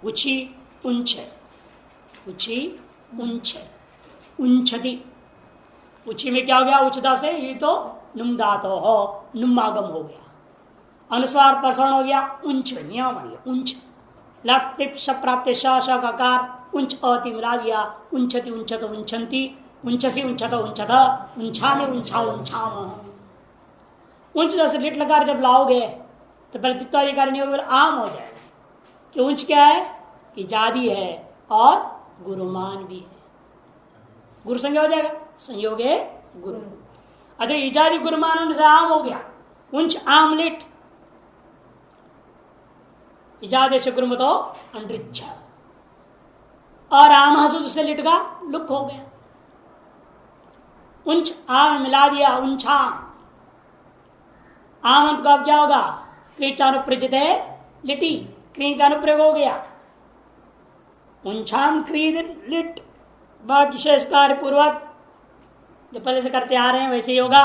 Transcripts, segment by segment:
उची उंच, उची उंच, उंचती। उची में क्या हो गया? उच्चता से ये तो नुम धातो हो, नुमागम हो गया। अनुस्वार प्रसरण हो गया, उंच नियम बन गया उंच। लट टिप श प्राप्त श का कार उंच अति मिला दिया, उंचति उंचत उंचंती, उंचसी उंचत उंचत, उंछा में उंछा उंछाम। उंच से लिट लकार जब लाओगे तो पहले तित्वाधिकारी नहीं होगा, आम हो जाएगा कि उंच क्या है? इजादी है और गुरुमान भी है। गुरु संज्ञा हो जाएगा, संयोग है गुरु। अच्छा, इजादी गुरुमान से आम हो गया, उंच आम लिट। इजादेश गुरु तो अंड्रिच्छा और आम हसुद से लिट का लुक हो गया। उंच आम मिला दिया, उंछा आमंत का अब क्या होगा? क्रीचानुप्रजित है लिटी, क्री का अनुप्रयोग हो गया। उंछाम क्रीद लिट, बाकी शेष कार्य पूर्वक जो पहले से करते आ रहे हैं वैसे ही होगा।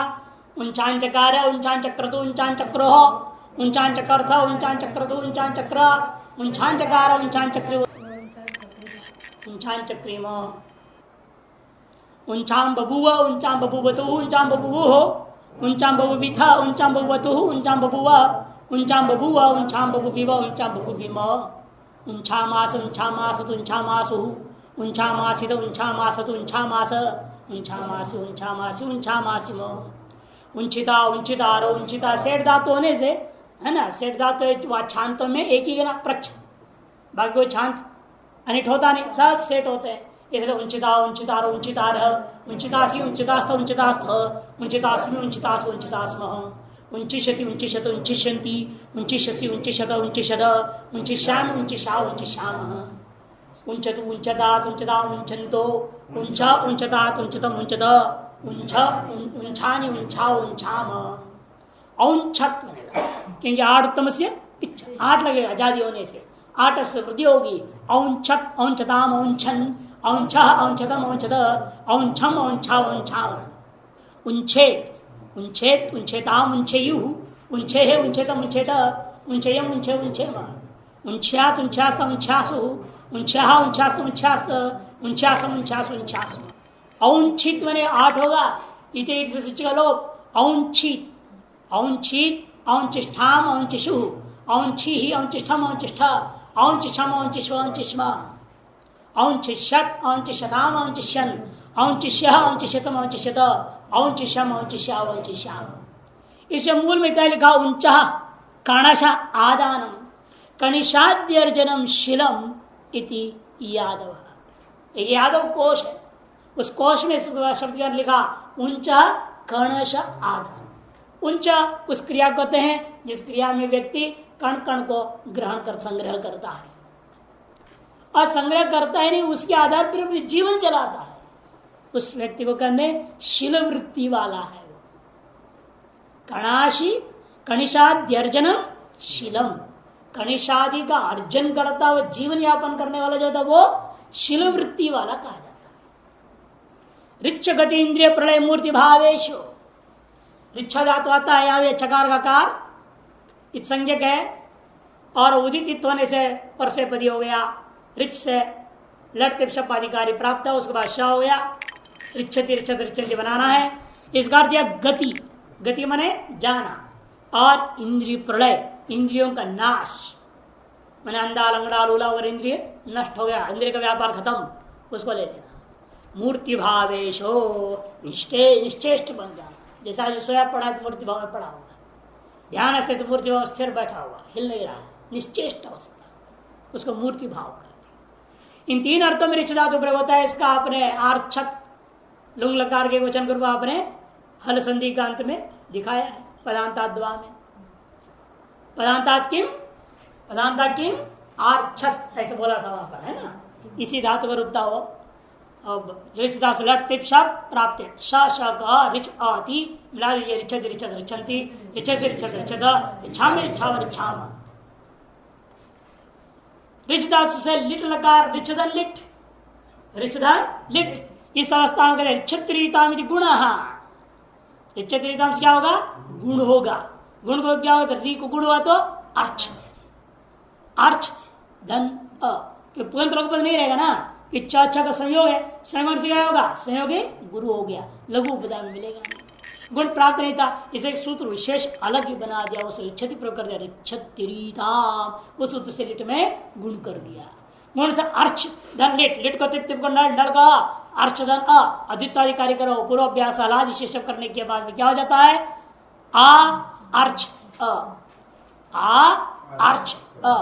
उंचान चकार है, उंचान चक्र तो उंचान चक्र हो, उंचान चक्र था, उंचान चक्र तो उंचान चक्र, उंचान चकार उंचान चक्र, उंचान चक्री में उंचाम बबुआ, उंचाम बबुवतु, उंचाम बबुवु हो, उंचाम बबु भी था, उंचाम बबुवतु, उंचाम बबुआ, उंचाम बबुआ, उंचाम बबु बीवा, उंचाम बबु बीमा, उंचा मास, उंचा मास, उंचा मासु, उंचा मासित, उंचा मासत, उंचा मास, उंचा मासी, उंचा मासी, उंचा मासिमो, उंचिता, उंचितारो, उंचिता सेठ धातु होने से है ना, सेठ धातु छांतों में एक ही ना प्रच्छ, बाकी कोई छांत अनिट होता नहीं, सब सेट होते हैं। इसलिए उंचिता, उंचितारो, उंचितार, उंचितासी, उंचितास्थ, उंचितास्थ, उंचितास्मि, उंचितास, उंचितास्म, उंचिशति, उंचिशत, उंचिशंति, उंचिशसि, उंचिशत, उंचिशद, उंचिश्याम, उंचिशा, उंचिश्याम, उंचतु, उंचदात, उंचदा, उंचंतो, उंचा, उंचदात, उंचतम, उंचद, उंछ, उंछानि, उंछा, उंछाम, औंछत बनेगा क्योंकि आठ उत्तम से पिछ 8 लगेगा आजादी होने से, 8 से वृद्धि होगी। औंछत, औंछताम, औंछन, औंछः, औंछतम, औंछद, औंछम, औंछा, औंछाम, उंछेत, उंछेत, उंछेताम, उंछेयु, उंछे है, उंछेतम, उंछेत, उंछेयम, उंछे, उंछेम, उंछ्यात, उंछ्यास्त, उंछ्यासु, उंछ्याह, उंछ्यास्त, उंछ्यास्त, उंछ्यासम, उंछ्यास, उंछ्यासम। औंछित मैंने 8 होगा, इटे इट से सूची का लोप, औंछित, औंछित, औंचिष्ठाम, औंचिषु, औंछि ही, औंचिष्ठम, औंचिष्ठ, औंचिषम, औंचिष्व, औंचिष्मा, औंचिष्यत, औंचिष्यताम, औंचिष्यन, औंचिष्यः, औंचिष्यतम, औंचिष्यत, औंचिष्यम, औंचिष्या, औंचिष्याम। इसे मूल में क्या लिखा? उंचः कणशः आदानम कणिशाद्यर्जनम शिलम इति यादव। एक यादव कोश है, उस कोश में शब्द क्या लिखा? उंचः कणश आदान। उंच उस क्रिया कहते हैं जिस क्रिया में व्यक्ति कण कण को ग्रहण कर संग्रह करता है, और संग्रह करता है नहीं, उसके आधार पर अपने जीवन चलाता है, उस व्यक्ति को कहते शिल वृत्ति वाला है वो। कणाशी कणिशाद्यर्जनम शीलम, कणिशादि का अर्जन करता हुआ जीवन यापन करने वाला जो होता है वो शिल वृत्ति वाला कहा जाता है। ऋच्छ गति इंद्रिय प्रलय मूर्ति भावेश, ऋच्छ धातु आता है यहाँ चकार का कार इत संज्ञक है, और उदित होने से पर से पदी हो गया, ऋच से लट तिप्शप अधिकारी प्राप्त है, उसके बाद शाह हो गया, ऋच्छति ऋच्छति ऋच्छति बनाना है। इसका अर्थ गति, गति माने जाना, और इंद्रिय प्रलय इंद्रियों का नाश, मैंने अंधा लंगड़ा लूला और इंद्रिय नष्ट हो गया, इंद्रिय का व्यापार खत्म, उसको ले लेना। मूर्ति भावेशो, निश्चेष्ट बन जाना, जैसा जो सोया पड़ा है मूर्ति भाव में पड़ा हुआ, ध्यान से तो मूर्ति भाव स्थिर बैठा हुआ, हिल नहीं रहा है, निश्चेष्ट अवस्था, उसको मूर्ति भाव कहते हैं। इन 3 अर्थों में ऋच धातु प्रयोग होता है। इसका आपने आर्छत लुंग लकार के वचन रूप आपने हल संधि का अंत में दिखाया है, पदांताद्वा में। पदांतात किम, पदांता किम आर्छत ऐसे बोला था वहां पर, है ना, इसी धातु का रूपता हो। अब ऋच दास लट तिप शब प्राप्त है, श का ऋच आती मिला दीजिए, ऋचत ऋचत ऋचंती, ऋच से ऋचत ऋचत, इच्छा में इच्छा व इच्छा। ऋच दास से लिट लकार ऋचधन लिट, ऋचधन लिट, इस अवस्था में कहते हैं ऋच्छत्रीताम इति गुणः। ऋच्छत्रीताम से क्या होगा? गुण होगा। गुण को क्या होगा? री को गुण हुआ तो अर्च, अर्च धन अ कि पुगंत लोक पद नहीं रहेगा ना कि च छ का संयोग है, संयोग से क्या होगा, संयोगी गुरु हो गया, लघु उपदा में मिलेगा नहीं, गुण प्राप्त नहीं था। इसे एक सूत्र विशेष अलग ही बना दिया, उस रिच्छति प्रयोग कर दिया, रिच्छतिरीताम, उस सूत्र से लिट में गुण कर दिया। गुण से अर्च धन लिट, लिट को तिप तिप को नल, नल का अर्च धन अ, अद्वित्वाधिकारी करो, पूर्वाभ्यास अलादि शेषव करने के बाद में क्या हो जाता है, आ अर्च अ, आ अर्च अ।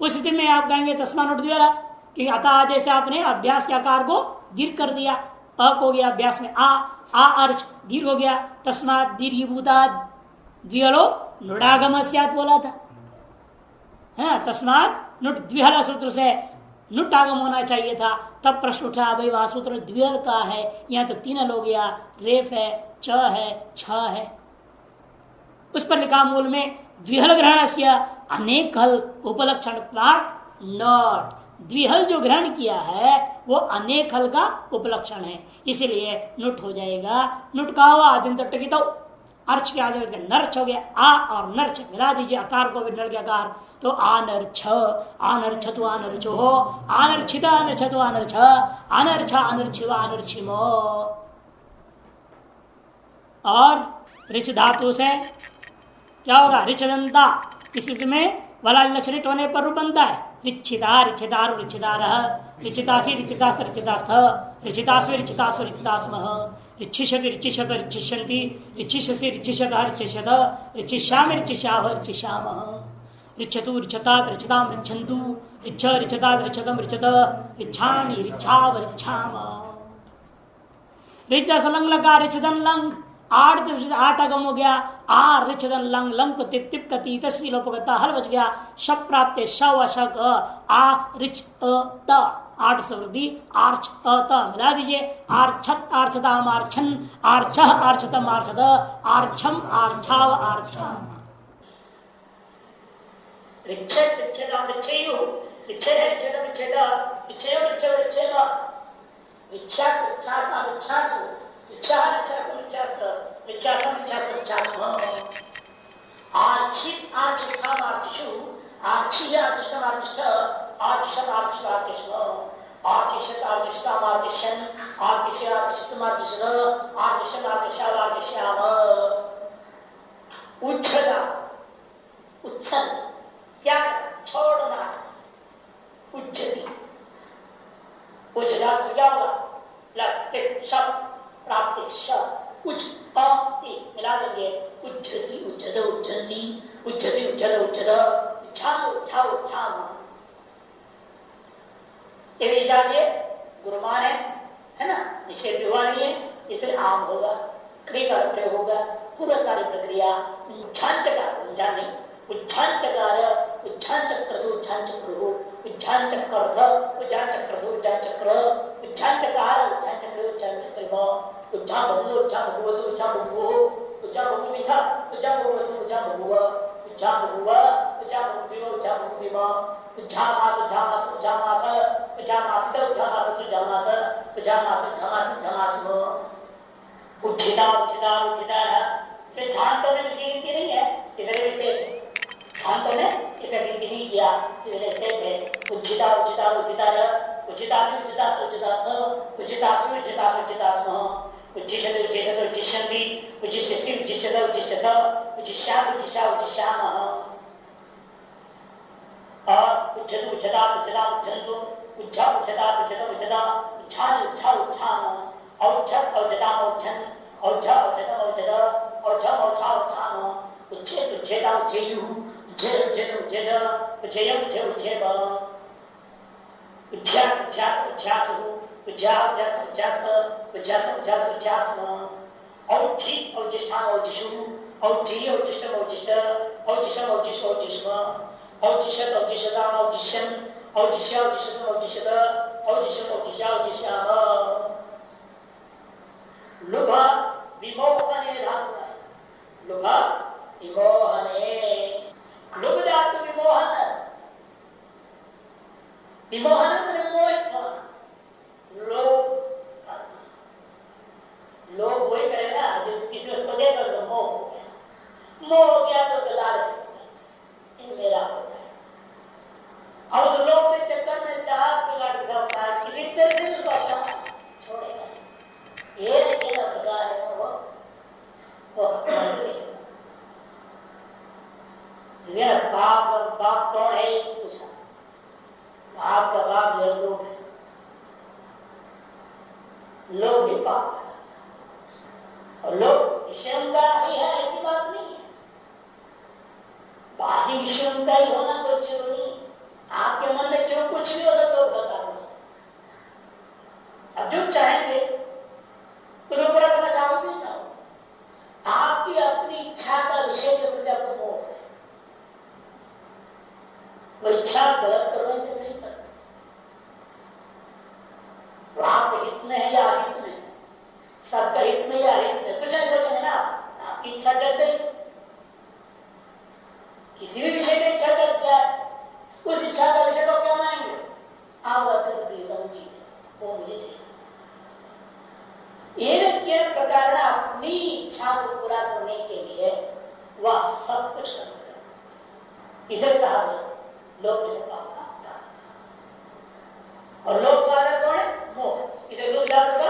उस स्थिति में आप कहेंगे तस्मा नोट द्वारा कि अतः आदेश से आपने अभ्यास के आकार को दीर्घ कर दिया, अ हो गया अभ्यास में आ अर्च दीर्घ हो गया, तस्मात दीर्घभूता द्विहलो नुडागम स्यात् बोला था, है ना। तस्मात नुट द्विहल सूत्र से नुट आगम होना चाहिए था। तब प्रश्न उठा भाई वह सूत्र द्विहल का है, यहाँ तो तीन हल हो गया, रेफ है, च है, छ है। उस पर लिखा मूल में द्विहल ग्रहण से अनेक हल उपलक्षण नॉट, द्विहल जो ग्रहण किया है वो अनेक हल का उपलक्षण है, इसलिए नुट हो जाएगा। नुट का हुआ आदिन तो अर्च के आदि नर्च हो गया, आ और नर्च मिला दीजिए आकार को भी नर के आकार, तो आनर्छ, आनर्छ तो आनर्च हो, आनर्छिता अनर्छ तो आनर्छ, अनर्छ अनर्छिव अनर्छिम। और रिच धातु से क्या होगा, रिचदंता, इस में वाला लक्षण होने पर रूप बनता है, रिच्छिता रिच्छितार रिच्छितार, रिचितासी रिचितास्त रिचितास्थ, रिचितास्व रिचितास्व रिचितास्मः, रिच्छिषति रिच्छिषत रिच्छिषन्ति, रिच्छिषसि रिच्छिषतः रिच्छिषत, रिच्छिष्याम रिच्छिष्यावः रिच्छिष्यामः, रिच्छतु रिच्छतात रिच्छताम रिच्छन्तु, रिच्छ रिच्छतात रिच्छतम रिच्छत, रिच्छामि रिच्छाव रिच्छामः। रिच्छ सलंग लगा रिच्छदन लंग, आठ अगम हो गया, आ रिच्छदन लंग, लंग को तिप तिप कति तस्सी लोपगता हल बच गया, शप प्राप्त शव शक आ रिच अ त, आठ सवृद्धि आर्च अ त मिला दीजिए, आर्छत आर्छताम आर्छन, आर्छ आर्छतम आर्छद, आर्छम आर्छाव आर्छाम। रिच्छद रिच्छदाम रिच्छेयु, रिच्छद रिच्छदम रिच्छद, रिच्छेयो रिच्छद रिच्छेद, रिच्छात रिच्छास्ताम रिच्छासु, रिच्छाह रिच्छासु रिच्छास्त, रिच्छासम रिच्छासु रिच्छास्म। आर्चित आर्चिताम आर्चिषु, आर्चिह आर्चिष्टम आर्चिष्ट, आर्चिषम आर्चिष्ट आर्चिष्म, आर्चिषत आर्चिष्टाम आर्चिष्यन, आर्चिष आर्चिष्टम आर्चिष्ट, आर्चिषन आर्चिषाव आर्चिष्याम। उच्छदा उत्सन त्याग छोड़ना, उच्छति उच्छदा से क्या होगा, लग शब्द प्राप्ति शब्द उच्च पाती मिला देंगे, उच्छति उच्छद उच्छन्ति, उच्छसि उच्छद उच्छद, उच्छाम उच्छा उच्छाम। ये भी जानिए गुरुमान है ना, निषेध भी हुआ नहीं है, इसलिए आम होगा, क्रिया का प्रयोग होगा, पूरा सारी प्रक्रिया उच्छांचकार जाने, उच्छांचकार उच्छांचक्रतु उच्छांचक्रु, उच्छांचक्रथ उच्छांचक्रतु उच्छांचक्र, उच्छांचकार उच्छांचक्र उच्छांचक्रिम, उच्छां बभुव उच्छां बभुवतु उच्छां बभुवो, उच्छां बभुविथा उच्छां बभुवतु उच्छां बभुव, उच्छां बभुव उच्छां बभुविव उच्छां बभुविम, उच्छामास उच्छामास उच्छामास, उच्छामासित उच्छामास उच्छामास, उच्छामास उच्छामास उच्छामासम। उच्छिता उच्छिता उच्छिताः, ये छांतों में विषय गिनती नहीं है, इसलिए विषय छांतों ने इसे गिनती नहीं किया, इसलिए विषय है। उच्छिता उच्छिता उच्छिताः, उच्छितासु उच्छितासु उच्छितास्थ, उच्छितासु उच्छितासु उच्छितास्मः, उच्छिषत उच्छिषत उच्छिषन्ति, उच्छिष्यसि उच्छिष्यत उच्छिष्यत, उच्छिष्यामि उच्छिष्या उच्छिष्यामः। और उच्छत उच्छता उच्छता उच्छन्तु, उच्छा उच्छता उच्छता उच्छता, उच्छान उच्छा उच्छाम, औच्छत औच्छताम औच्छन्, औच्छा औच्छतम औच्छत, औच्छम औच्छा औच्छाम, उच्छेद उच्छेदा उच्छेयुः, उच्छेद उच्छेद उच्छेद, उच्छेयम् उच्छेद उच्छेद, उच्छ्यास उच्छ्यास उच्छ्यासुः, उच्छ्यास उच्छ्यास उच्छ्यास, उच्छ्यास उच्छ्यास उच्छ्यास्म। औच्छि औच्छिष्ठाम औच्छिषु, औच्छिय औच्छिष्टम औच्छिष्ट, औच्छिषम औच्छिष्ट औच्छिष्म, औच्छिषत औच्छिषताम औच्छिष्यन्, औच्छिष्य औच्छिष्टम औच्छिष्यत, औच्छिष्यम औच्छिष्या औच्छिष्याम। लुभ विमोहने धातु है, लुभ विमोहने, लुभ धातु विमोहन, विमोहन में मोहित होना, लोभ लोभ वही करेगा जो किसी उसको देगा उसको मोह हो गया, मोह हो गया तो उसका लालच होता है, ये मेरा होता है। और उस लोभ के चक्कर में आपका बाप जो है लोग ही पाप है, और लोग विषयों का ही है, ऐसी बात नहीं है। बाकी विषयों का ही होना कोई जरूरी नहीं। आपके मन में जो कुछ भी हो सब लोग बता दो। अब जो चाहेंगे उसको पूरा करना चाहो नहीं चाहो, आपकी अपनी इच्छा का विषय के प्रति आपको मोह है। वो इच्छा गलत कर रहे हैं, सही कर आप हित में है या अहित में, सबका हित में या अहित में, कुछ नहीं सोचेंगे ना। आपकी इच्छा जग गई, किसी भी विषय की इच्छा जग जाए, उस इच्छा का विषय को क्या मानेंगे? आप चीज वो मुझे चाहिए। एक प्रकार अपनी इच्छा को पूरा करने के लिए वह सब कुछ करता है। इसे कहा गया लोक पाप का कारण, और लोक का कौन है? मोह। इसे लोक जात का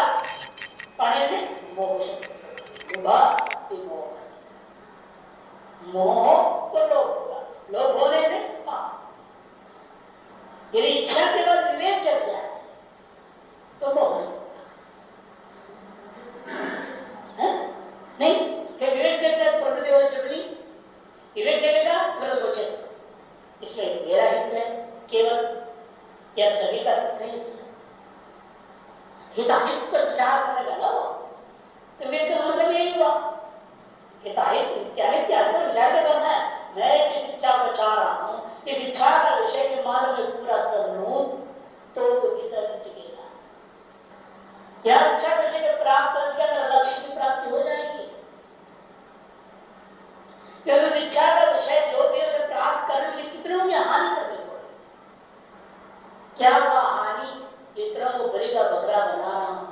अर्थ पाने में मोह मोह तो लोक होने से पाप। यदि इच्छा के बाद विवेक चल जाए तो मोह नहीं, फिर विवेक चल जाए प्रवृत्ति होने चलनी, विवेक चलेगा फिर सोचे इसमें मेरा हित है केवल या सभी का हित है। इसमें हिताहित पर विचार करने लगा तो विवेक का मतलब यही हुआ। हिताहित क्या है, क्या पर विचार क्या करना है? मैं किस इच्छा को चाह रहा हूं, इस इच्छा का विषय के मार्ग में पूरा कर लूं तो टिकेगा। यह इच्छा विषय के प्राप्त लक्ष्य की प्राप्ति हो जाएगी। फिर उस इच्छा का विषय जो भी उसे प्राप्त करने की कितने में हानि करनी पड़ेगी। क्या वह हानि इतना को बलि का बकरा बना रहा हूं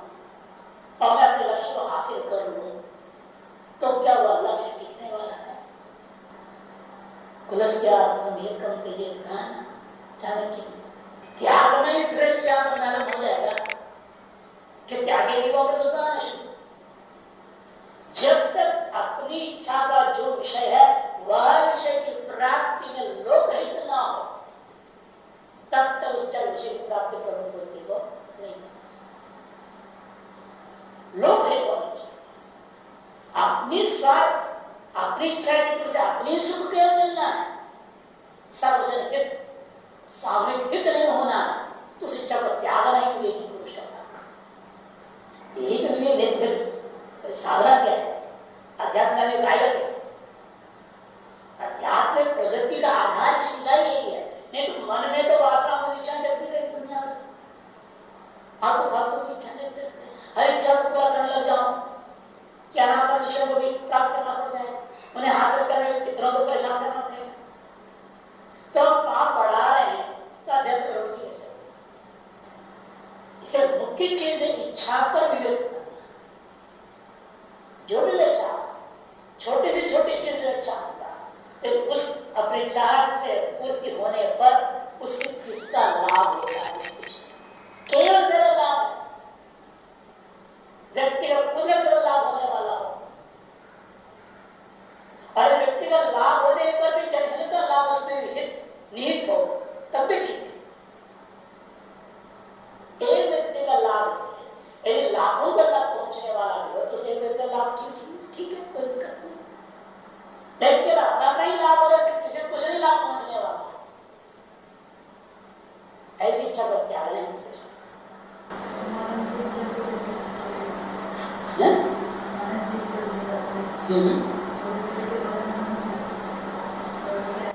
और मैं अपने लक्ष्य को हासिल कर लूं तो क्या वह लक्ष्य टिकने वाला है? कुलस्यार्थम एकम त्यजेत ज्ञान चाणक्य। त्याग में इस ज्ञान मालूम हो जाएगा कि त्यागे भी वापस होता है। जब तक अपनी इच्छा का जो विषय है वह विषय की प्राप्ति में लोकहित ना हो तब तक उसका विषय की प्राप्ति प्रमुख होती हो नहीं। लोकहित होना चाहिए। अपनी स्वार्थ, अपनी इच्छा की से अपनी सुख केवल मिलना है, सार्वजनिक हित, सामूहिक हित नहीं होना है, तो उस इच्छा को त्याग नहीं हुए की पुरुष करना। यही तो फिर साधना क्या है? अध्यात्म में गायक कैसे? अध्यात्म प्रगति का आधार शिला यही है। नहीं तो मन में तो वासना को इच्छा करती रहेगी दुनिया में, फालतू फालतू की इच्छा करते रहते, हर इच्छा को पूरा करने लग जाओ, क्या नाम सा विषय को भी प्राप्त करना पड़ जाए, उन्हें हासिल करने में कितनों को परेशान करना पड़ेगा। तो हम पाप बढ़ा रहे हैं तो अध्यात्म प्रवृत्ति कैसे? इसे मुख्य चीज है इच्छा पर विवेक। जो भी इच्छा, छोटी से छोटी चीज में इच्छा होता है, उस अपने चाह से पूर्ति होने पर उससे किसका लाभ होता है? केवल मेरा लाभ है, व्यक्ति का खुद मेरा लाभ होने वाला हो, और व्यक्ति का लाभ होने पर भी चलने का लाभ उसमें निहित हो तब भी ठीक है। एक व्यक्ति का लाभ से यदि लाखों का लाभ पहुंचने वाला हो तो उसे व्यक्ति का लाभ ठीक है, कोई दिक्कत नहीं। व्यक्ति का अपना नहीं लाभ हो रहा है, किसी कुछ नहीं लाभ पहुंचने वाला, ऐसी इच्छा को त्याग लें।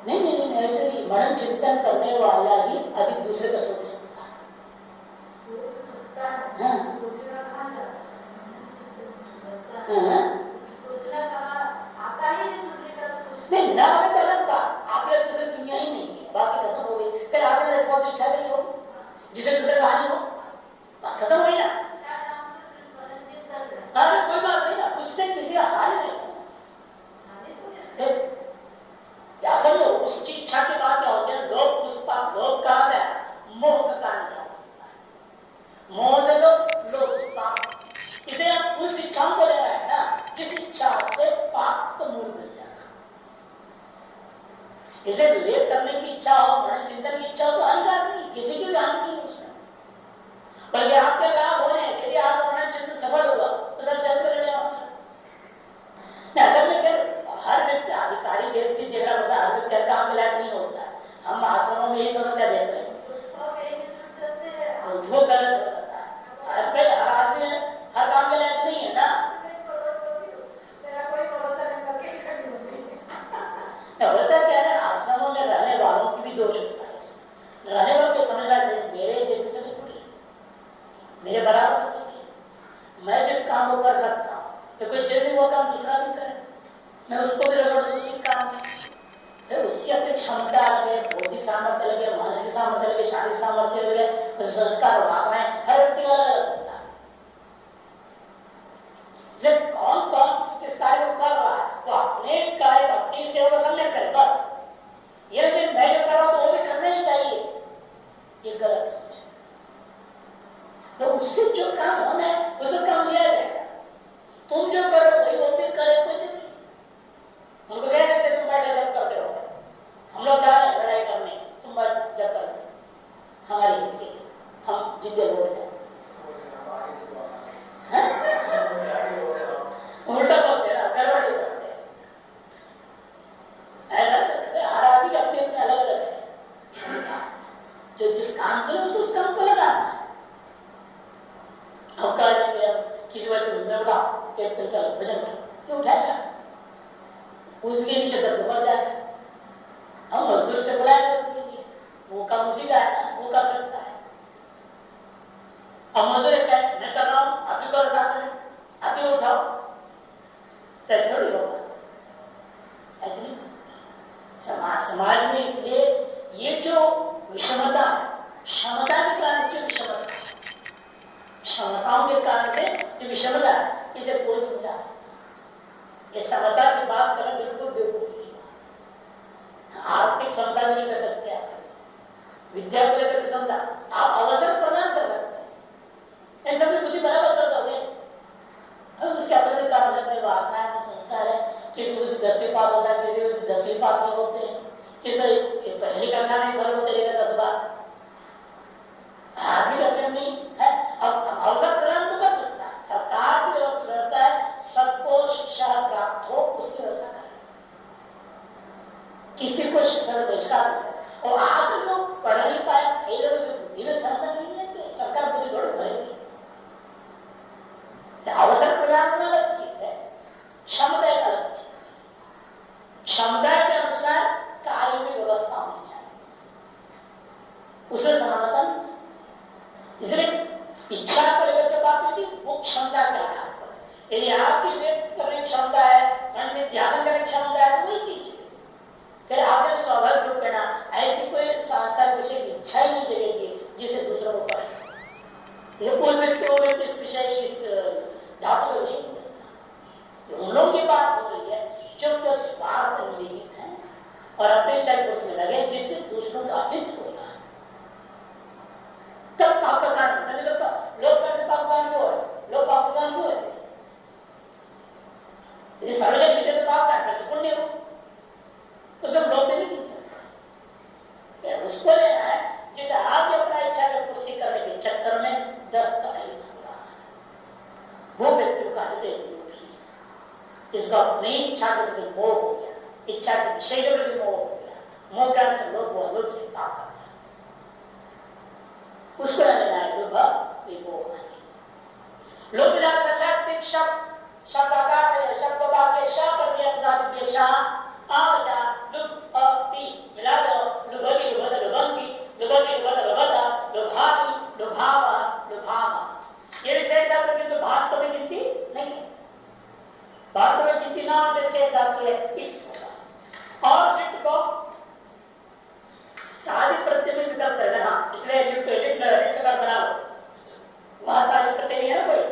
नहीं, ऐसे ही मनन चिंतन करने वाला ही अधिक दूसरे का सोच सकता है। नहीं, ना हमें तो अलग बात, आप दूसरी दुनिया ही नहीं है, बाकी खत्म हो गई। फिर आपने रिस्पॉन्स इच्छा नहीं होगी जिसे दूसरे कहानी हो, बात खत्म हुई ना। कोई बात नहीं ना, उससे किसी का हानि नहीं। क्या समझो, उसकी इच्छा के बाद क्या होते हैं लोग, उस पाप लोग कहां से मोह का कारण क्या होता है? मोह से लोग पाप, इसे आप उस इच्छा को ले रहे हैं ना जिस इच्छा से पाप को मूल मिल जाएगा। इसे विवेक करने की इच्छा हो, मनन चिंतन की इच्छा हो तो हर बात नहीं, संस्कार और वासनाएं हर व्यक्ति का अलग अलग होता है। जब कौन कौन किस कार्य को कर रहा है तो अपने कार्य अपनी सेवा को सम्यक करे बस। ये जो मैं जो कर रहा हूं तो वो भी करना ही चाहिए, ये गलत समझ। तो उससे जो काम होना है उसको काम लिया जाएगा। तुम जो करो वही वो भी करे, कोई नहीं। उनको कह सकते तुम बैठे जब करते हो, हम लोग जा रहे हैं लड़ाई करने, तुम बैठ जब करते हमारी हित के हम जिद्दे बोल जाए उल्टा बोलते हैं, गड़बड़ करते हैं। ऐसा करते हर आदमी अपने अपने अलग अलग है। जो जिस काम के उसको उस काम को लगाना है। अब कार्य में किसी वजह से उठा एक तरीका भजन क्यों उठाएगा, उसके नीचे दर्द बढ़ जाएगा। हम मजदूर से बुलाएंगे उसके लिए, वो काम उसी का है, वो कर सकता है। अब मजदूर क्या है, मैं कर रहा हूं आप भी करो साथ में, आप भी उठाओ, कैसे थोड़ी होगा, ऐसे नहीं। समाज में इसलिए ये जो विषमता है, क्षमता के कारण से विषमता, क्षमताओं के कारण से जो विषमता है, इसे कोई नहीं जा सकता। ये समता की बात करें बिल्कुल बेवकूफी की बात। आर्थिक क्षमता भी नहीं कर सकते आप, विद्या को लेकर क्षमता, आप अवसर प्रदान कर सकते हैं, इन सभी बुद्धि बराबर कर दोगे। उसके अपने कारण अपने वासनाएं में संस्कार है। किसी को 10वीं पास होता है, किसी को 10वीं पास नहीं होते हैं, किसी पहली कक्षा नहीं भर होते 10 बार। आदमी अपने अपनी है, अब अवसर प्रदान तो कर सकता है। सरकार की जो व्यवस्था है सबको शिक्षा प्राप्त हो उसकी व्यवस्था करें, किसी को शिक्षा का बहिष्कार नहीं। और आगे जो पढ़ नहीं पाए फेल हो, बुद्धि में क्षमता नहीं है तो सरकार बुद्धि थोड़ी भरेगी। अवसर प्रदान करना अलग चीज है, क्षमता एक अलग चीज। क्षमता के अनुसार कार्य की व्यवस्था होनी चाहिए, उसे समाधान। इसलिए इच्छा को लेकर के बात हुई थी, वो क्षमता के आधार पर। यदि आपकी व्यक्त करने की क्षमता है, मन में ध्यान करने की क्षमता है तो वही कीजिए। फिर आपने स्वाभाविक रूप में ना ऐसी कोई सांसारिक विषय की इच्छा ही नहीं जगेगी जिसे दूसरों को करें। इस विषय इस धातु का विषय नहीं, उन लोगों की बात हो रही है जो स्वार्थ निहित है और अपने चरित्र में लगे जिससे दूसरों का हित हो रहा है। तब पाप का कारण मैंने तो लोग कैसे पाप कारण क्यों है, लोग पाप का कारण क्यों है? यदि सार्वजनिक विद्या तो पाप कारण तो पुण्य हो, उसमें लोग नहीं गिन सकते। उसको लेना है जिसे आप अपना इच्छा की पूर्ति करने के चक्कर में 10 का हित हो रहा है, वो व्यक्ति का इसका अपनी इच्छा के प्रति मोह हो गया, इच्छा के विषय के प्रति मोह हो गया, मोह ज्ञान से लोग वो लोग से पाप कर गया, उसको लेना है विभोग। लोग शब्द आकार शब्द वाक्य शा कर दिया धातु के शा आचा लुप अपि मिला दो लुभति लुभत लुभंति लुभति लुभत लुभता लुभाति लुभावा लुभामा। ये विषय धातु की तो भाग तो गिनती नहीं है, भाग में गिनती नाम से शेष धातु है और सिद्ध को तादि प्रत्यय में विकल्प है ना, इसलिए लिट का बनाओ वहां तादि प्रत्यय नहीं है कोई,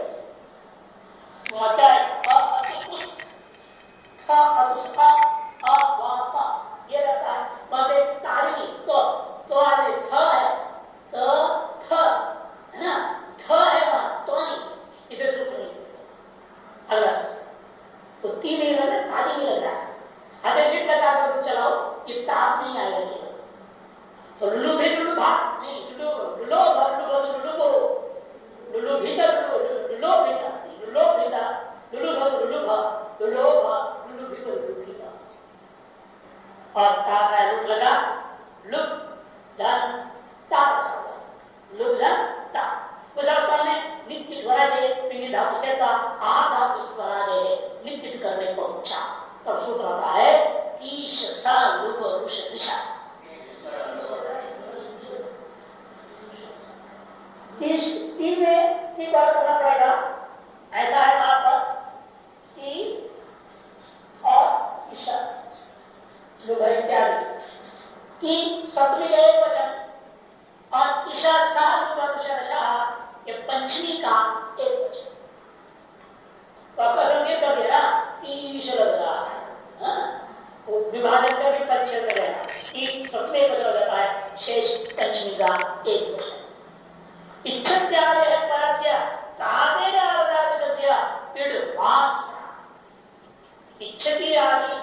ये रहता है वहां ताली तो आगे थ है तो थ है ना, थ है वहां तो नहीं, इसे सूत्र नहीं अगला तो तीन नहीं लग रहा, आदि नहीं लग रहा है। अगर लिट लगा कर चलाओ ये ताश नहीं आएगा केवल, तो लुलु भी लुलु भाग नहीं, लुलु लुलो भर लुलु लुलु लुलु भीतर लुलु भीतर लुलु भीतर लुलु भर लुलु भर लुलु भर लुलु भीतर लुलु भीतर और ताश है लुट लगा लुक धन ता लुक धन ता। उस अवस्था में नित्य होना चाहिए, क्योंकि धातु से का आ धातु से बना रहे नित्य करने को पहुंचा। तब सूत्र आता है तीस सा लुक रुष दिशा, तीन में तीन बार करना पड़ेगा, ऐसा है वहां पर ती और ईशा इत्यादि। तीन सप्तमी एक वचन और ईशा सात पंचमी का एक वचन। कसम ये कर देना, तीस लग रहा है, वो विभाजन करके परीक्षा करेगा, तीन सप्ताह वचन हो जाता है, शेष पंचमी का एक वचन। इच्छत्यादि परस्य तादेन अवदातस्य पीडवास। इच्छति आदि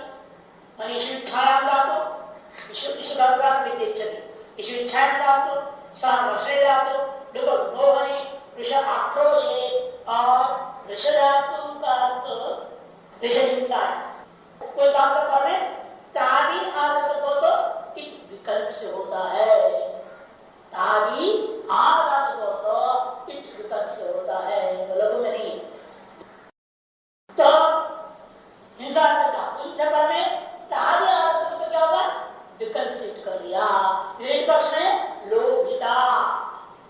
माने इच्छायां धातु, इच्छा धातु इच्छति, इच्छायां धातु सह वर्षे धातु लुक मोहने ऋष आक्रोशे और ऋष धातु का अर्थ ऋष हिंसा है। कोई काम से पढ़ने तादी आदत को तो इस विकल्प से होता है, तादी आदत को तो इस विकल्प से होता है, लघु में नहीं। तो हिंसा उनसे पढ़ने तादी आदत को तो क्या होगा, विकल्प से कर दिया। एक पक्ष में लोभिता,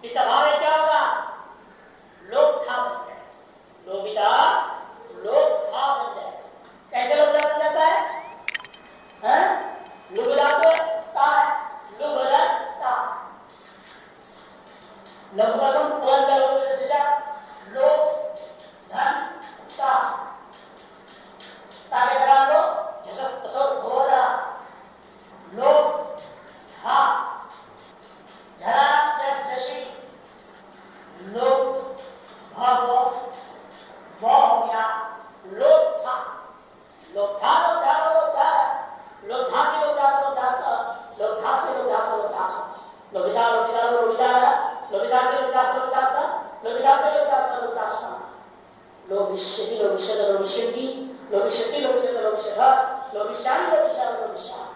पिता भाव क्या होगा, लोभ था बन जाए, लोभिता लोभ था बन जाए। कैसे लोभिता बन जाता है? लुभता तो ता है, लुभता लघुपदम पुरंदर से लोभ धन ता ताके करा लो जसस कठोर घोरा लोभ हा धरा जशी लोभ भाव या लोभ था लोभ था लोभ था लोभ था लोभ था से लोभ था लोभ था लोभ था से लोभ था लोभ था लोभिता लोभिता लोभिता लोभिता से लोभ था लोभ था लोभिता से लोभ था लोभ था लोभिष्यति लोभिष्यति लोभिष्यति लोभिष्यति लोभिष्यति लोभिष्यति लोभिष्यामि लोभिष्यामि लोभिष्यामि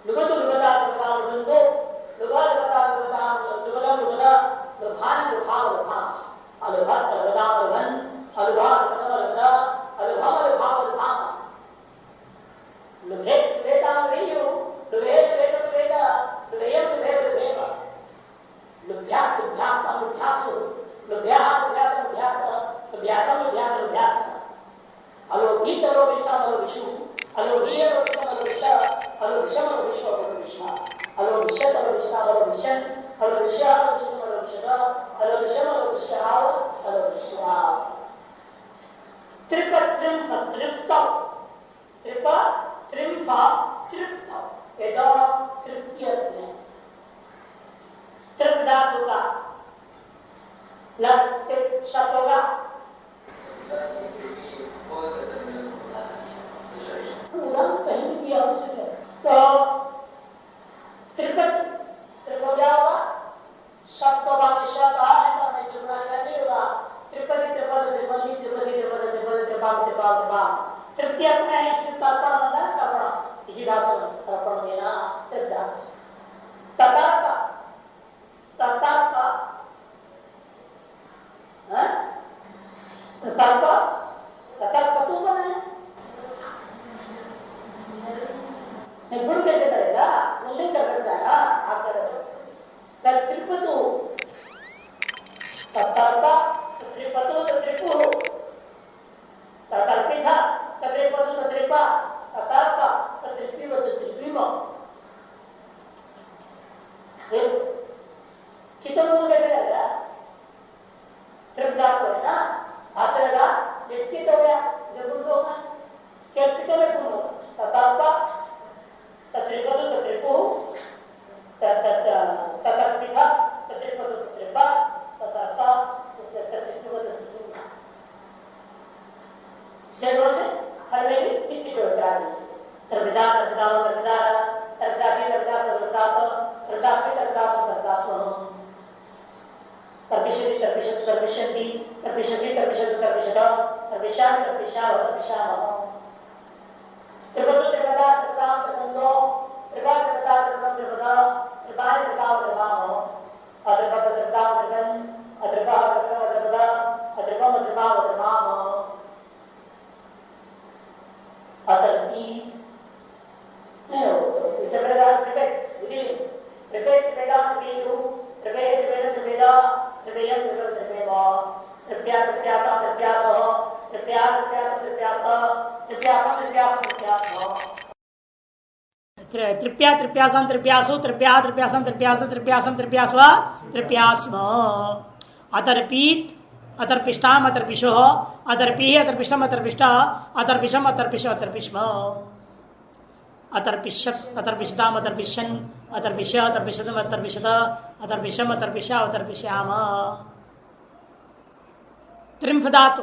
लुभतो लुभता लुभता लुभतो लुभा लुभता लुभता लुभता लुभता लुभानि लुभा लुभा अलुभत लुभता लुभन अलुभा लुभता लुभता अलुभा लुभा लुभा लुभे लुभेता लुभेयो लुभे लुभेता लुभेता लुभेयम लुभे लुभेता लुभ्या लुभ्यास लुभ्यासु लुभ्या लुभ्यास लुभ्यास लुभ्यासम लुभ्यास लुभ्यास अलोभित अलोभिष्टा अलोभिषु अलोभिय अलोभिष्टा अलोभिष्टा अलोभिषम अलोभिष्टा अलोभिष्टा अलोभिष्यत अलोभिष्टा अलोभिषन अलोभिष्या अलोभिषम अलोभिष्टा अलोभिषम अलोभिष्टा अलोभिष्टा त्रिपत्रिम सत्रिप्त त्रिप त्रिम सा तृप्त ये दोनों तृप्ति अर्थ में तृप्त धातु का लग शब्द होगा उदाहरण कहीं भी किया आवश्यक है। तो त्रिपद त्रिपद क्या होगा, शब्द का विषय कहा है तो हमें सुनना नहीं होगा। त्रिपदी त्रिपद त्रिपदी त्रिपसी त्रिपद त्रिपद त्रिपाद त्रिपाद त्रिपाद तृप्ति अपने इस तर्पण होता है, तर्पण इसी धातु से तर्पण देना तृप्त धातु से। ततर्प ततर्प ततर्प ततर्प तो बना है, गुण कैसे करेगा, वो नहीं कर सकता है। आप करो त्रिपतु ततर्प त्रिपतु त्रिपु ततर्पिता त्रिपतु त्रिपा ततर्प त्रिपिव त्रिपिव कितने गुण कैसे करेगा, त्रिपदा तो है ना, भाषा लगा व्यक्ति तो गया जब गुण होगा क्या कितने में गुण होगा, ततर्प तत्रिपतु तत्रिपु ततर्पिता तत्रिपतु तत्रिपा ततर्प तत्रिपु तत्रिपु से हर में भी कितनी प्रकार है। त्रिविधा त्रिविधा त्रिविधा त्रिविधासी त्रिविधास त्रिविधास त्रिविधासी त्रिविधास त्रिविधास तर्पिशति तर्पिशति तर्पिशति तर्पिशति तर्पिशति तर्पिशत तर्पिशामि तर्पिशामः तर्पिशामः त्रिपद त्रिपदा त्रिपदां त्रिपदो त्रिपद त्रिपदा त्रिपदं त्रिपदा त्रिपादि त्रिपाव त्रिपावः अत्रिपद त्रिपदां त्रिपदं अत्रिपः त्रिपदं त्रिपदा अत्रिपम त्रिपाव त्रिपावः अतर्पीत नहीं हो। इसे प्रकार त्रिपेद विधि त्रिपेद त्रिपेदा त्रिपेदु त्रिपेद त्रिपेद त्रिपेदा त्रिपेयम त्रिपेद त्रिपेवा त्रिप्या त्रिप्यासा त्रिप्यासः त्रिप्या त्रिप्यासा त्रिप्यासः त्रिप्यासं त्रिप्यासं त्रिप्यासः त्रिप्या त्रिप्यासं त्रिप्यासु त्रिप्या त्रिप्यासं त्रिप्यास त्रिप्यासं त्रिप्यास्व त्रिप्यास्म अतर्पीत अतर्पिष्टाम अतर्पिशो अतर्पी अतर्पिष्टम अतर्पिष्ट अतर्पिशम अतर्पिशो अतर्पिष्म अतर्पिशत अतर्पिशताम अतर्पिशन अतर्पिश अतर्पिशतम अतर्पिशत अतर्पिशम अतर्पिशा अतर्पिश्याम। त्रिम्फ धातु,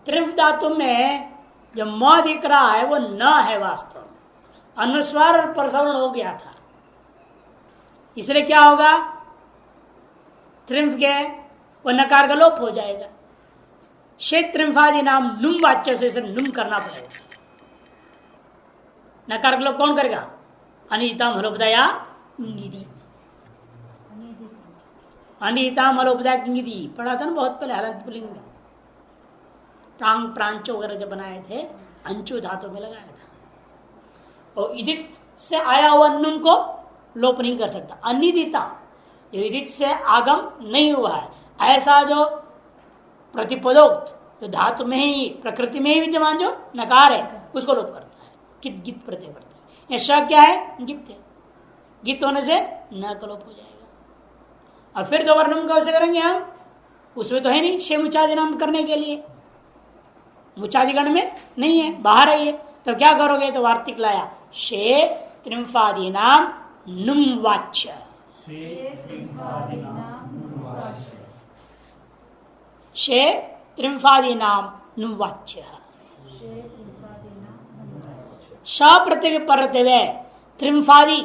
त्रिम्फ धातु में जो म दिख रहा है वो न है, वास्तव में अनुस्वार और प्रसवर्ण हो गया था, इसलिए क्या होगा, त्रिम्फ के वो नकार का लोप हो जाएगा। शेत त्रिम्फादि नाम नुम वाच्य से नुम करना पड़ेगा। नकार का लोप कौन करेगा, अनिताम हलोपदया इंगिदी, अनिताम हलोपदया इंगिदी पढ़ा था ना बहुत पहले हलंत पुलिंग में, प्रांग प्रांचो वगैरह जब बनाए थे अंचो धातु में लगाया था। और इदित से आया हुआ नुम को लोप नहीं कर सकता, अनिदिता इदित से आगम नहीं हुआ है, ऐसा जो प्रतिपदोक्त जो धातु में ही प्रकृति में ही विद्यमान जो नकार है उसको लोप करता है, कित गित प्रत्यय पड़ता है। यह श क्या है, गित है, गित होने से न का लोप हो जाएगा। अब फिर तो वर्णम कैसे करेंगे हम, उसमें तो है नहीं शे मुचादि नाम करने के लिए, मुचादिगण में नहीं है, बाहर है ये, तो क्या करोगे, तो वार्तिक लाया शे त्रिम्फादि नाम नुम वाच्य, शे त्रिम्फादि नाम नुम वाच्य, श प्रत्यय परतवे त्रिम्फादि,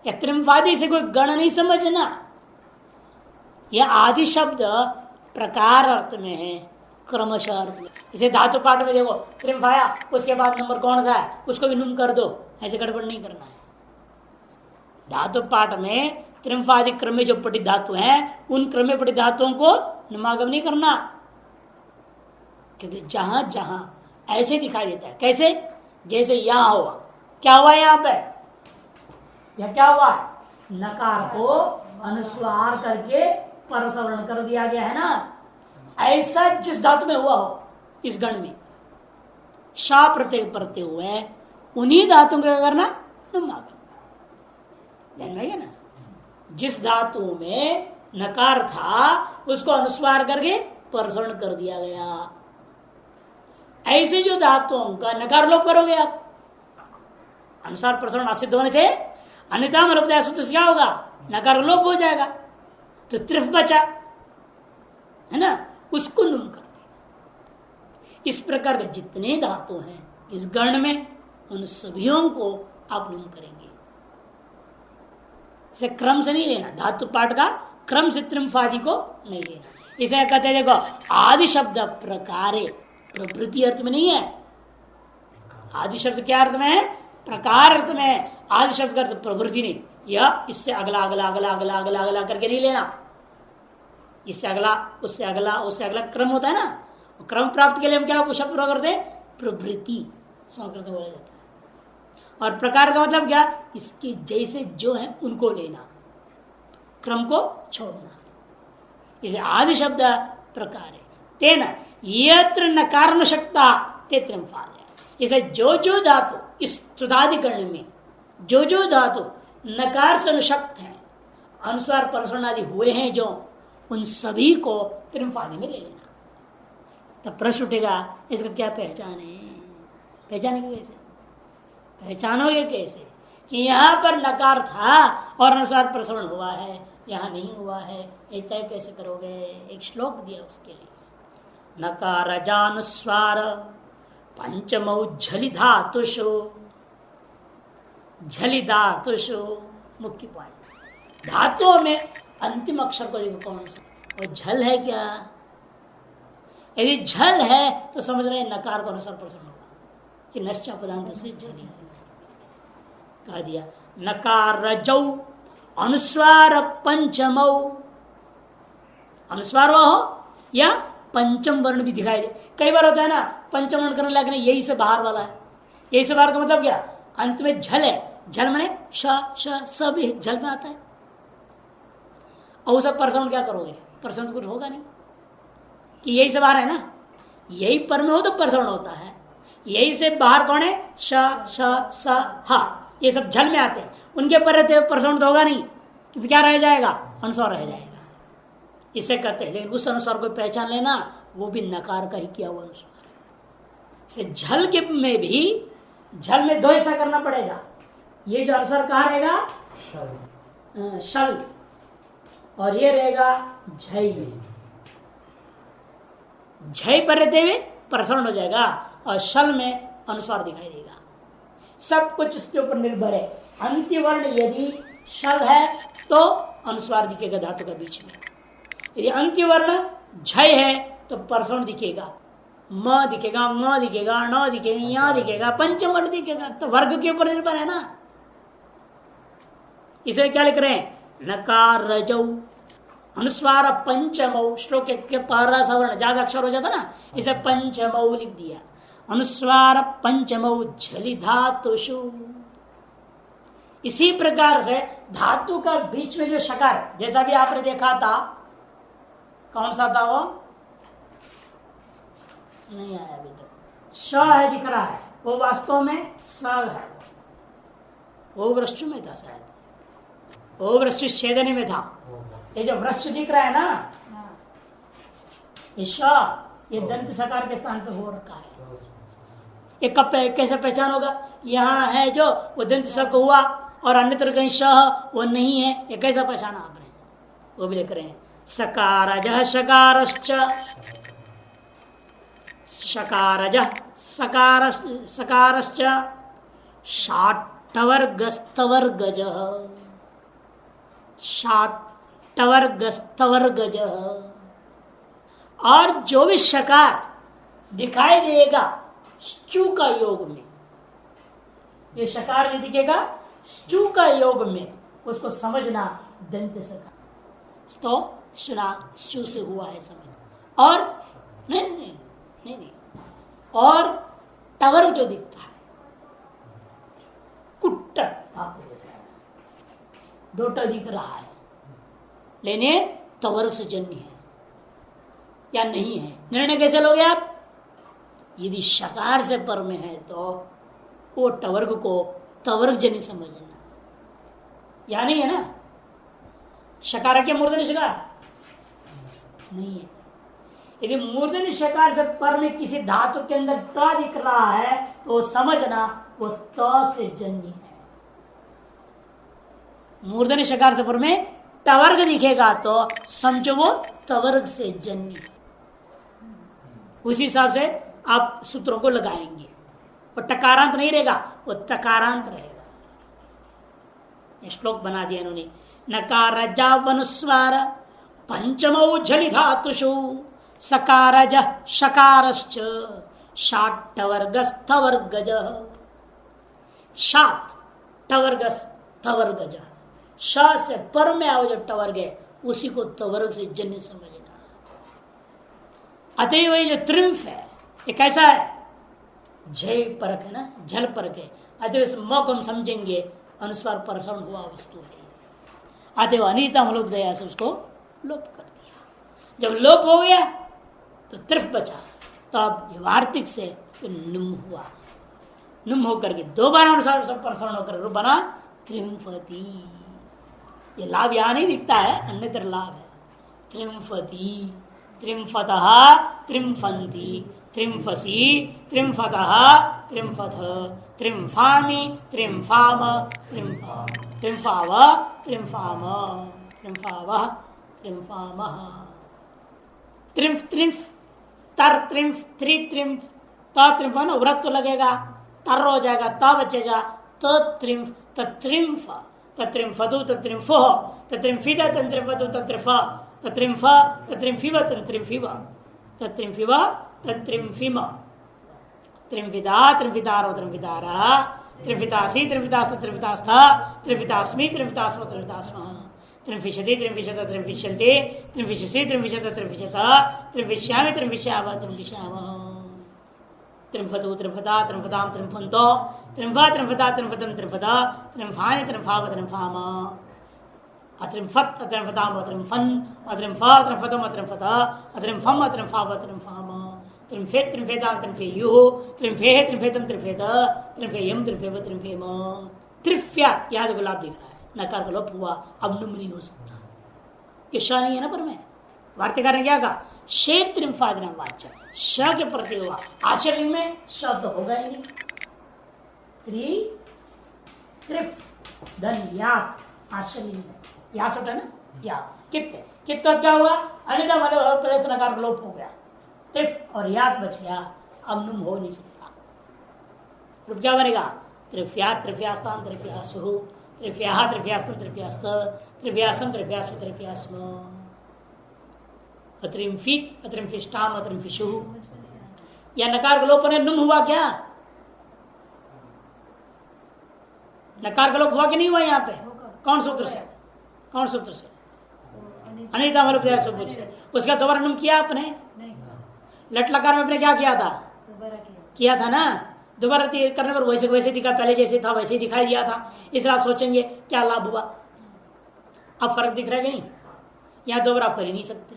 या त्रिम्फादि से कोई गण नहीं समझना, यह आदि शब्द प्रकार अर्थ में है, क्रमशः अर्थ में। इसे धातु पाठ में देखो त्रिम्फाया, उसके बाद नंबर कौन सा है उसको भी नुम कर दो, ऐसे गड़बड़ नहीं करना है। धातु पाठ में त्रिम्फादि क्रम में जो पठित धातु हैं उन क्रम में पठित धातुओं को नुमागम नहीं करना, क्योंकि जहां जहां ऐसे दिखाई देता है, कैसे, जैसे यहां हुआ, क्या हुआ यहां पे, यह क्या हुआ, नकार को अनुस्वार करके परसवर्ण कर दिया गया है ना, ऐसा जिस धातु में हुआ हो इस गण में शा प्रत्यय परते हुए उन्हीं धातुओं को क्या करना, नुमागम, ध्यान रहेगा ना। जिस धातु में नकार था उसको अनुस्वार करके परसवर्ण कर दिया गया, ऐसे जो धातुओं का नकार लोप करोगे आप, अनुसार प्रसवर्ण असिद्ध होने से अन्यथा मलोपदया सूत्र से क्या होगा, नकार लोप हो जाएगा, तो त्रिफ बचा है ना, उसको नुम कर दे। इस प्रकार के जितने धातु हैं इस गण में उन सभियों को आप नुम करेंगे, इसे क्रम से नहीं लेना, धातु पाठ का क्रम से त्रिम्फादि को नहीं लेना। इसे कहते हैं देखो आदि शब्द प्रकारे, प्रवृत्ति अर्थ में नहीं है, आदि शब्द क्या अर्थ में है, प्रकार अर्थ में, आदि शब्द का अर्थ प्रवृत्ति नहीं, यह इससे अगला अगला अगला अगला अगला अगला करके नहीं लेना, इससे अगला उससे अगला उससे अगला क्रम होता है ना, क्रम प्राप्त के लिए हम क्या शब्द प्रयोग करते हैं, प्रवृत्ति संस्कृत में बोला जाता है। और प्रकार का मतलब क्या, इसके जैसे जो है उनको लेना, क्रम को छोड़ना, इसे आदि शब्द प्रकार है। तेना यत्र नकार न शक्ता ते त्रिम्फादि, इसे जो जो धातु इस तुदादिकरण में जो जो धातु नकार से अनुशक्त है, अनुस्वार परसवर्ण आदि हुए हैं जो, उन सभी को त्रिम्फादि में ले लेना। तब प्रश्न उठेगा इसका क्या पहचान है, पहचानेंगे कैसे, पहचानोगे कैसे कि यहाँ पर नकार था और अनुस्वार प्रसवर्ण हुआ है, यहाँ नहीं हुआ है, ये तय कैसे करोगे। एक श्लोक दिया उसके लिए, नकार जानुस्वार पंचमौ झलि धातुषु, झलि धातुषु मुख्य पॉइंट, धातुओं में अंतिम अक्षर को देखो कौन सा, वो झल है क्या, यदि झल है तो समझ रहे नकार को अनुसार प्रसन्न होगा कि नश्चा पदांत से झली कह दिया। नकार रजौ अनुस्वार पंचमौ, अनुस्वार हो या पंचम वर्ण भी दिखाई दे, कई बार होता है ना पंचम वर्ण करने लगने, यही से बाहर वाला है, यही से बाहर का मतलब क्या, अंत में झल है, झल मने श श स भी झल में आता है, और सब परसवर्ण क्या करोगे, परसवर्ण कुछ होगा नहीं कि यही से बाहर है ना, यही पर में हो तो परसवर्ण होता है, यही से बाहर कौन है, श श स हा, ये सब झल में आते हैं, उनके पर रहते परसवर्ण तो होगा नहीं, तो क्या रह जाएगा, अनुस्वार रह जाएगा। इसे कहते हैं। लेकिन उस अनुस्वार को पहचान लेना, वो भी नकार का ही किया हुआ अनुस्वार है। इसे झल के में भी, झल में दो हिस्सा करना पड़ेगा। ये जो अनुस्वार कहाँ रहेगा, शल, और ये रहेगा झय में। झय पर रहते हुए प्रसरण हो जाएगा और शल में अनुस्वार दिखाई देगा। सब कुछ इसके ऊपर निर्भर है। अंत्यवर्ण यदि शल है तो अनुस्वार दिखेगा धातु का बीच में। यदि अंत्यवर्ण झय है तो प्रसरण दिखेगा, म दिखेगा, म दिखेगा, न दिखेगा, या दिखेगा, पंचम वर्ण दिखेगा। तो वर्ग के ऊपर निर्भर है ना। इसे क्या लिख रहे हैं, नकार रजौ अनुस्वार पंचमौ। श्लोक के पहला सवर्ण ज्यादा अक्षर हो जाता ना, इसे पंचमौ लिख दिया। अनुस्वार पंचमौ झलि धातुषु। इसी प्रकार से धातु का बीच में जो शकार, जैसा भी आपने देखा था, कौन सा था वो, नहीं आया अभी तक, श है दिख रहा है, वो वास्तव में स है। वो वृश्चु में था शायद, वो वृश्चु छेदने में था। ये जो वृक्ष दिख रहा है ना, ये श, ये दंत सकार के स्थान पे हो रखा है। ये कब कैसे पहचान होगा, यहाँ है जो वो दंत सक हुआ और अन्यत्र कहीं श वो नहीं है, ये कैसा पहचाना आपने, वो भी लिख रहे हैं। सकारजः शकारश्च, शकारजः सकारश्च शाट्टवर्गस्तवर्गजः, शाट्टवर्गस्तवर्गजः। और जो भी शकार दिखाई देगा स्चू का योग में, ये शकार भी दिखेगा स्चू का योग में, उसको समझना दंत सकार। तो सुना स्चू से हुआ है समझ। और नहीं नहीं नहीं नहीं, नहीं। और टवर जो दिखता है कुट्ट धातु जैसा दोटा दिख रहा है, लेने तवर्ग से जन्य है या नहीं है, निर्णय कैसे लोगे आप। यदि शकार से पर में है तो वो टवर्ग को तवर्ग जन्य समझना, या नहीं है ना। शकार क्या मूर्धन्य शकार नहीं है। यदि मूर्धन्य शकार से पर में किसी धातु के अंदर ट दिख रहा है तो समझना वो त से जन्य है। मूर्धन्य शकार से पर में टवर्ग दिखेगा तो समझो वो तवर्ग से जन्य। उसी हिसाब से आप सूत्रों को लगाएंगे। वो टकारांत नहीं रहेगा, वो तकारांत रहेगा। श्लोक बना दिया इन्होंने। नकार जावनुस्वार पंचमौ झलि धातुषु सकारज शकारश्च शाट्टवर्गस्थवर्गज। शात टवर्गस्थवर्गज, श से पर में आओ जो टवर्ग है उसी को तवर्ग से जन्य समझना। अतएव ये जो त्रिम्फ है ये कैसा है, झय परक है ना, झल परक है। अतएव इस म को हम समझेंगे अनुस्वार परसरण हुआ वस्तु है। अतएव अनिता लोप दया से उसको लोप कर दिया। जब लोप हो गया तो त्रिफ बचा, तो अब ये वार्तिक से नुम हुआ। नुम होकर के दोबारा अनुसार सब परसरण होकर बना त्रिम्फती। ये लाभ यहां नहीं दिखता है, अन्यत्र लाभ है। त्रिम्फती, त्रिम्फतः, त्रिम्फन्ति, त्रिम्फसी, त्रिम्फतः, त्रिम्फथ, त्रिम्फामि, त्रिम्फाम, त्रिम्फा, त्रिम्फाव, त्रिम्फाम, त्रिम्फावः, त्रिम्फामः। त्रिम्फ त्रिम्फ, तर त्रिम्फ, त्रि त्रिम्फ, त त्रिम्फ ना व्रत तो लगेगा, तर हो जाएगा, त बचेगा, त त्रिम्फ, तत्रिम्फ, तत्रिम्फतु, तत्रिम्फो, तत्रिम्फिद, तत्रिम्फतु, तत्रिफ, तत्रिम्फ, तत्रिम्फिव, तत्रिम्फिव, तत्रिम्फिव, तत्रिम्फिम, त्रिम्फिदा, त्रिम्फितारो, त्रिम्फितारः, त्रिम्फितासि, त्रिम्फितास्त, त्रिम्फितास्थ, त्रिम्फितास्मि, त्रिम्फितास्म, त्रिम्फितास्मः, त्रिम्फिषति, त्रिम्फिषत, त्रिम्फिष्यन्ति, त्रिम्फिषसि, त्रिम्फिषत, त्रिम्फिषत, त्रिम्फिष्यामि, त्रिम्फिष्यावः, त्रिम्फिष्यामः, त्रिम्फतु, त्रिम्फता, त्रिम्फतां, त्रिम्फन्तो, त्रिम्फा, त्रिम्फता, त्रिम्फतं, त्रिम्फता, त्रिम्फानि, त्रिम्फाव, त्रिम्फाम, अत्रिम्फत्, अत्रिम्फताम, अत्रिम्फन्, अत्रिम्फ, अत्रिम्फतम, अत्रिम्फत, अत्रिम्फम, अत्रिम्फाव, त्रिम्फाम, त्रिम्फेत्, त्रिम्फेतां, त्रिम्फेयुः, त्रिम्फेः, त्रिम्फेतं, त्रिम्फेत, त्रिम्फेयं, त्रिम्फेव, त्रिम्फेम। त्रिफ्या, याद गुलाब दिख रहा है, नकार का लोप हुआ, अब नुम नहीं हो सकता, कि श नहीं है ना पर में, वार्तिकार ने क्या कहा, क्षेत्रिम्फादिना वाच्य, श के प्रति हुआ, आश्चर्य में शब्द होगा ही नहीं। त्रिफ धन यात, आश्चर्य में यास उठा ना, यात कित्ते कित्त क्या हुआ, अन्यथा मतलब प्रदेश नकार लोप हो गया, त्रिफ और यात बच गया, अब नुम हो नहीं सकता। रूप क्या बनेगा, त्रिफ्या त्रिफ्यास्तान त्रिफ्यासु, त्रिफ्या त्रिफ्यास्तम त्रिफ्यास्त, त्रिफ्यासम त्रिफ्यासु त्रिफ्यास्म, अत्रिम्फित अत्रिम्फिष्टाम अत्रिम्फिषु। या नकार का लोप नुम हुआ क्या, नकार का लोप हुआ कि नहीं हुआ यहाँ पे, कौन सूत्र से, कौन सूत्र से, अनिता मतलब से। उसका दोबारा नुम किया आपने, लट लकार में आपने क्या किया था, किया था ना, दोबारा करने पर वैसे वैसे दिखा, पहले जैसे था वैसे ही दिखाई दिया था। इसलिए आप सोचेंगे क्या लाभ हुआ, अब फर्क दिख रहा है कि नहीं, यहां दोबारा आप कर ही नहीं सकते।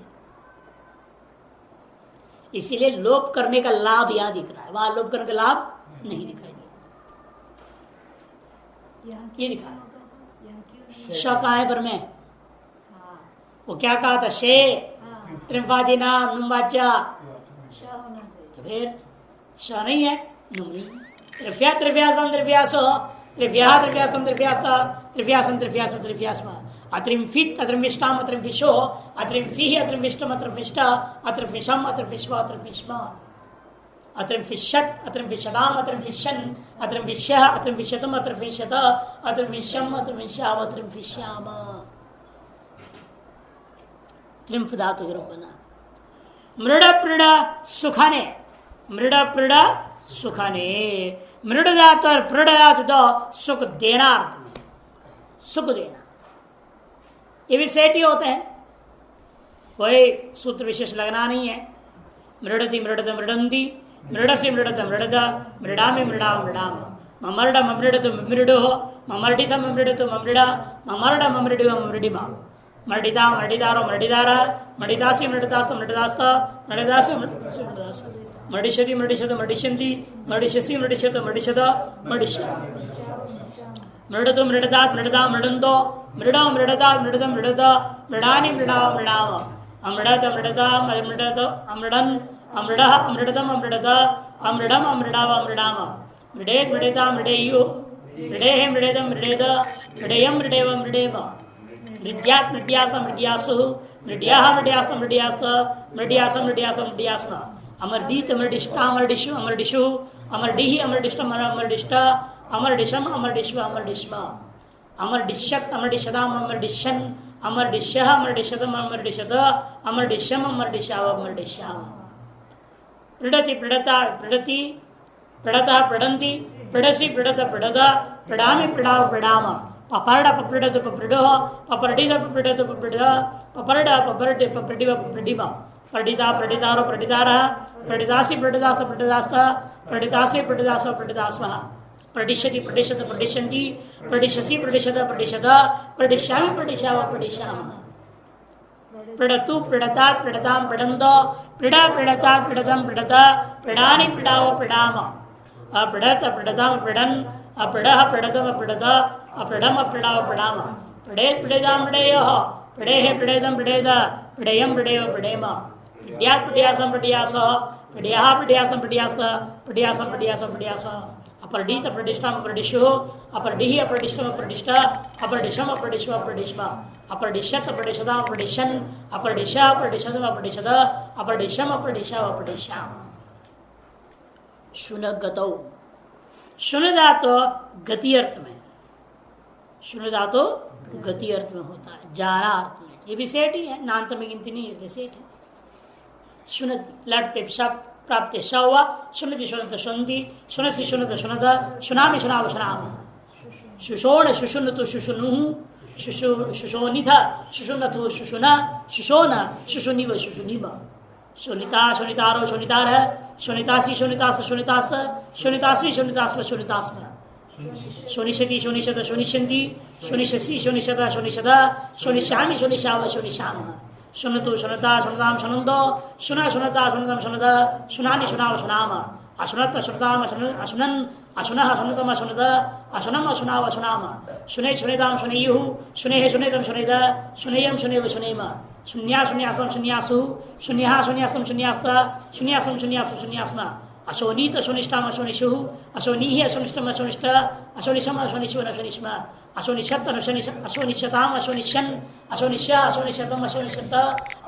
इसीलिए लोप करने का लाभ यहां दिख रहा है, वहां लोप करने का लाभ नहीं दिखाई दिया, ये दिखा श कहा है पर में, वो क्या कहा था, शे त्रिम्फादी नाम नुम्बाचा, तो फिर श नहीं है, नुम नहीं। त्रिफ्या त्रिफ्यासम त्रिफ्यासो, त्रिफ्या त्रिफ्यासम त्रिफ्यासा, त्रिफ्यासम त्रिफ्यासो त्रिफ्यास्म, अत्रिम्फित अत्रिम्फिष्टाम अत्रिम्फिषो, अत्रिम्फिः अत्रिम्फिष्टम अत्रिम्फिष्ट, अत्रिम्फिषम अत्रिम्फिष्व अत्रिम्फिष्म, अत्रिम्फिष्यत् अत्रिम्फिष्यताम अत्रिम्फिष्यन्, अत्रिम्फिष्यः अत्रिम्फिष्यतम अत्रिम्फिष्यत, अत्रिम्फिष्यम अत्रिम्फिष्याव अत्रिम्फिष्याम। त्रिम्फ धातु के रूप बना। मृड पृड सुखाने, मृड पृड सुखाने, मृड धातु और पृड धातु तो सुख देना अर्थ में, सुख देना, ये भी सेठ ही होते हैं, कोई सूत्र विशेष लगना नहीं है। मृडति मृडत मृडंती, मृडसी मृडत मृडत, मृडामी मृडा मृडाम, ममृड ममृडतु ममृडो, ममृडित ममृडतु ममृडा, ममृड ममृडिव ममृडिमा, मर्डिता मर्डिदारो मर्डिदारा, मर्डिदासी मर्डिदास्त मर्डिदास्त, मर्डिदासी मर्डिदास, मर्डिशति मर्डिशत मर्डिशंति, मर्डिशसी मर्डिशत मर्डिशत मर्डिश, मृडतु मृडदात मृडदा मृडंतो, मृडा मृडदात मृडदम मृडद, मृडानी मृडा मृडाम, अमृडत मृडदा मृडत अमृडन, अमृडः अमृडदम अमृडद, अमृडम अमृडाव अमृडाम, मृडेत मृडेता मृडेयु, मृडेह मृडेदम मृडेद, मृडेयम मृडेव मृडेव, मृड्यात् मृड्यास मृड्यासु, मृड्याः मृड्यास्त मृड्यास्त, मृड्यास मृड्यास मृड्यास्म, अमरदीत अमरदिष्टा अमरदिषु अमरदिषु, अमरदिहि अमरदिष्टम अमरदिष्ट, अमरदिशम अमरदिष्व अमरदिष्म, अमरदिष्यत् अमरदिशदाम अमरदिष्यन्, अमरदिष्यः अमरदिशतम अमरदिशत, अमरदिष्यम अमरदिशाव अमरदिशाम। पृडति पृडता पृडति, पृडता पृडन्ति, पृडसि पृडत पृडद, पृडामि पृडाव पृडाम, पपर्ड पप्रडतु पप्रडो, पपर्डिद पप्रडतु पप्रड, पपर्ड पपर्ड पप्रडिव पप्रडिम, पर्डिता पर्डितारो पर्डितारः, पर्डितासि पर्डितास्त पर्डितास्त, पर्डितासि पर्डितासो पर्डितास्मः, पर्डिशति पर्डिशत पर्डिशन्ति, पर्डिशसि पर्डिशत पर्डिशत, पर्डिश्यामि पर्डिशाव पर्डिशामः, पृडतु पृडतात् पृडतां पृडन्तो, पृडा पृडतात् पृडतं पृडत, पृडानि पृडावो पृडाम, अपृडत पृडतां पृडन्, अपृडः पृडतम पृडत, अपृडम अपृडाव पृडाम, पृडेत पृडेदाम पृडेयः, पृडेह पृडेदम पृडेद, पृडेयम पृडेव पृडेम, पृड्यात् पृड्यासम पृड्यासः, पृड्याः पृड्यासम पृड्यास, पृड्यासम पृड्यासम पृड्यासः, अपरडीत अपरडिष्टाम अपरडिषुः, अपरडिहि अपरडिष्टम अपरडिष्ट, अपरडिशम अपरडिष्व अपरडिष्म, अपरडिष्यत् अपरडिशदाम अपरडिशन्, अपरडिश अपरडिशदम अपरडिशद, अपरडिशम अपरडिशाव अपरडिशाम। शुनगतौ, शुन धातु गति अर्थ में, शुन धातु गति अर्थ में होता है, जाना अर्थ में, ये भी सेठ ही है, नान्त में गिनती नहीं इसलिए सेठ है। शुनति लट पे प्राप्त श हुआ, शुनति शुनत शुनति, शुनसि शुनत शुनत, शुनामि शुनाव शुनाम, शुशोण शुशुनतु शुशुनुः, शुशोनिथ शुशुनथु शुशुना, शुशोन शुशुनिव शुशुनिव, शोनिता शोनितारो शोनितार, शोनितासी शोनितास शोनितास्त, शोनितास्मि शोनितास्म शोनितास्म, शोनिशति शोनिशत शोनिशन्ति, शोनिशसि शोनिशत शोनिशत, शोनिश्यामि शोनिशाव शोनिशाम, शुनतु शुनता शुनताम शुनन्दो, शुना शुनता शुनतम शुनद, शुनानि शुनाव शुनाम, अशुनत शुनताम अशुनन्, अशुनः शुनतम अशुनद, अशुनम अशुनाव अशुनाम, शुने शुनेताम शुनेयुः, शुनेह शुनेतम शुनेद, शुनेयम शुनेव शुनेम, शून्या शून्यासम शून्यासु शून्या शून्यास्तम शून्यास्त शून्यासम शून्यासु शून्यास्म अशोनीत अशोनिष्टाम अशोनिषु अशोनी अशोनिष्टम अशोनिष्ट अशोनिशम अशोनिश्वर अशोनिष्म अशोनिशत अशोनिशताम अशोनिशन अशोनिष्य अशोनिशतम अशोनिशत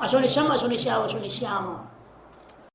अशोनिशम अशोनिष्या अशोनिष्याम